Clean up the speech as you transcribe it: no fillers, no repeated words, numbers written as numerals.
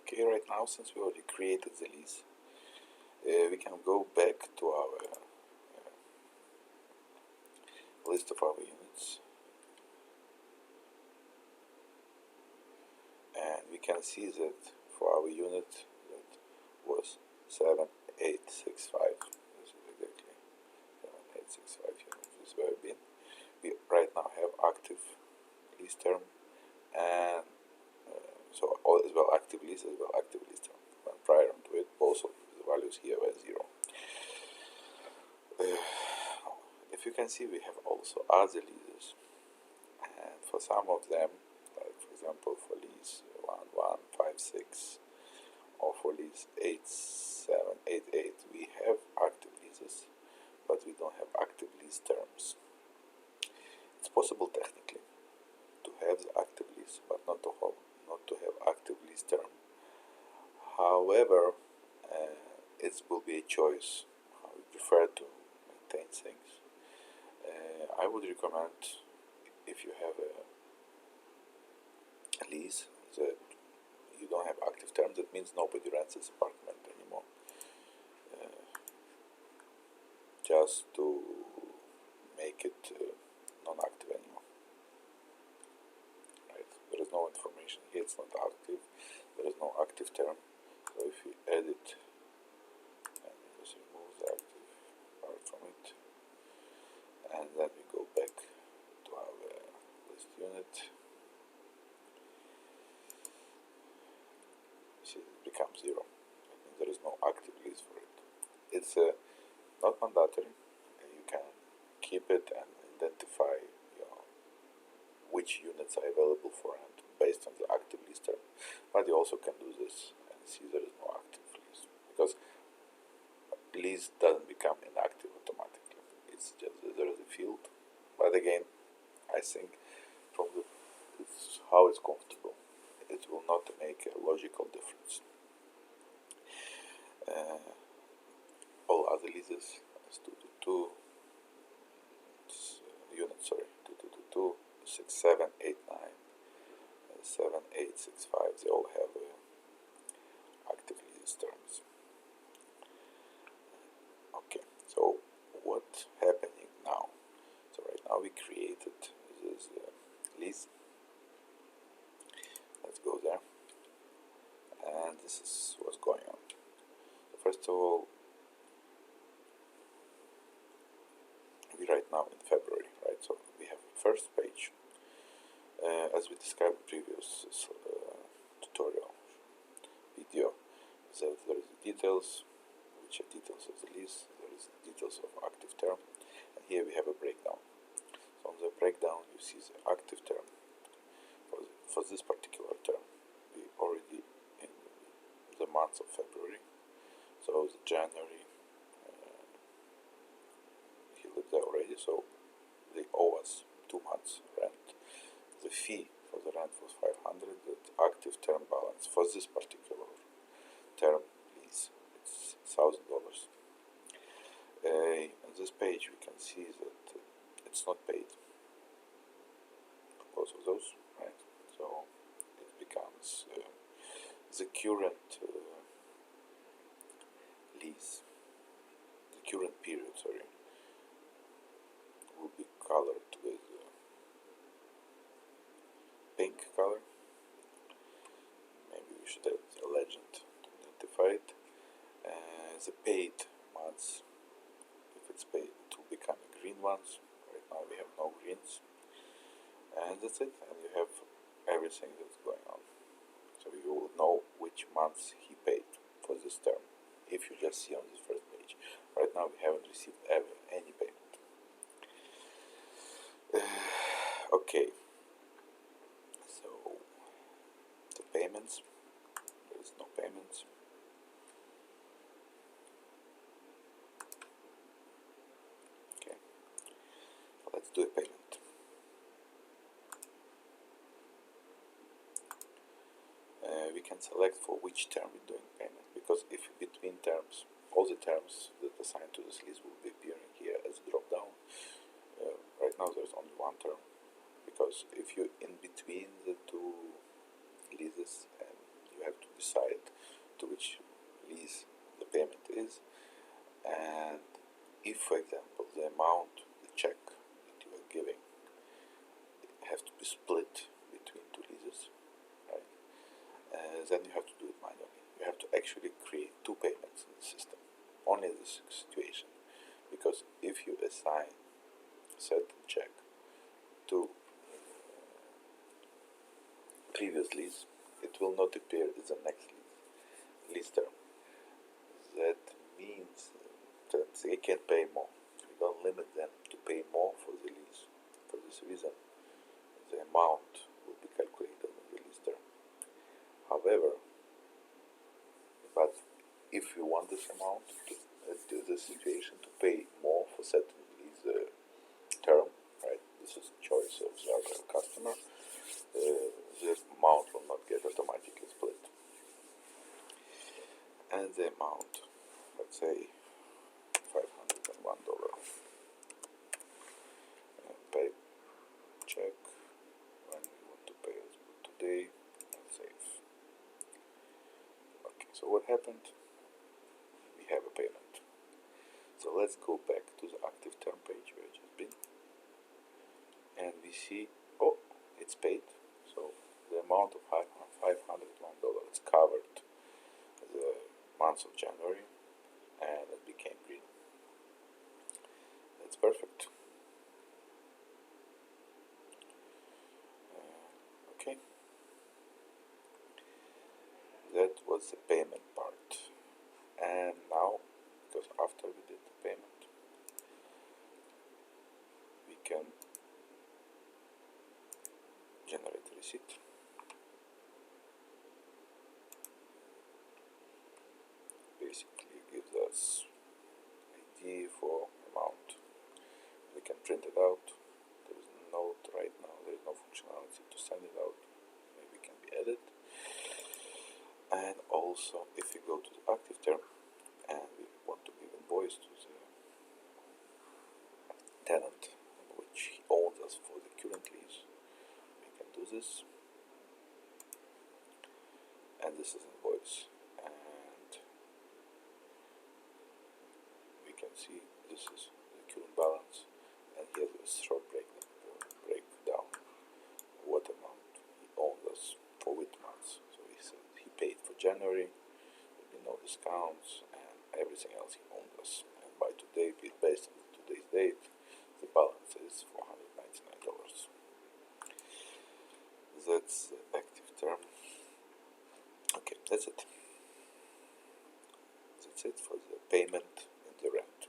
Okay, right now, since we already created the lease, we can go back to our list of our units, and we can see that for our unit that was 7865, this is exactly 7865 units, this is where we've been. We right now have active lease term, and so all as well active lease as well active lease term. When prior to it, both of the values here were 0. If you can see, we have also other leases, and for some of them, like for example for lease 1156 or for lease 8788, we have active leases, but we don't have active lease terms. It's possible technically to have the active lease, but not to have active lease term. However, it will be a choice how we prefer to maintain things. I would recommend, if you have a lease that you don't have active terms, that means nobody rents this apartment anymore. Just to make it non-active anymore. Right? There is no information here, it's not active, there is no active term. So if we edit and we just remove the active part from it, and then we go back to our list unit, see it becomes 0. That means there is no active lease for it. It's not mandatory, and you can keep it and identify which units are available for rent based on the active lease term. But you also can do this and see there is no active lease, because lease doesn't become inactive automatically. It's just that there is a field. But again, I think it's how it's comfortable. It will not make a logical difference. All other leases as 222 units, 2222, 6789, 7865, they all have active lease terms. Okay, so what's happening now? So right now we created this lease. Let's go there, and this is what's going on. So first of all, we right now in February, right? So we have first page, as we described in previous tutorial video, that there is the details, which are details of the lease, there is the details of active term, and here we have a breakdown. So on the breakdown you see the active term for this particular term. We already in the month of February, so the January, he lived there already, so they owe us 2 months rent. The fee for the rent was 500. The active term balance for this particular term lease, it's $1,000. On this page we can see that it's not paid because of those, right? So it becomes the current lease, the current period, sorry, will be colored with pink color. Maybe we should add a legend to identify it. The paid months, if it's paid, it will become green ones. Right now we have no greens, and that's it. And you have everything that's going on. So you will know which months he paid for this term if you just see on this first page. Right now we haven't received any payment. Okay, so the payments, there is no payments. Okay, let's do a payment. We can select for which term we're doing payment, because if between terms, all the terms that are assigned to this lease will be appearing here as a drop down. Right now there's only one term, because if you're in between the two leases and you have to decide to which lease the payment is, and if, for example, the amount, the check that you are giving have to be split between two leases, right? Then you have to do it manually. You have to actually create two payments in the system, only in this situation, because if you assign a certain check to previous lease, it will not appear as the next lease term. That means that they can pay more. We don't limit them to pay more for the lease. For this reason, the amount will be calculated in the lease term. However, but if you want this amount, to this situation, to pay more for certain lease term, right? This is choice of the other customer. The amount will not get automatically split. And the amount, let's say $501, pay check when we want to pay it today, and save. Okay, so what happened? We have a payment. So let's go back to the active term page where it has been, and we see, oh, it's paid. So the amount of $501 is covered the month of January, and it became green. That's perfect. Okay, that was the payment part. And now, because after we did the payment, we can generate a receipt. Basically gives us ID for amount. We can print it out. There is no note right now, there is no functionality to send it out. Maybe it can be added. And also, if we go to the active term and we want to give invoice to the tenant which he owns us for the current lease, we can do this. And this is invoice, and we can see this is the current balance, and here's a short breakdown what amount he owns us for which months. So he said he paid for January, there'll be no discounts, and everything else he owns us. And by today, based on today's date, the balance is $499. That's the active term. Okay, that's it. That's it for the payment and the rent.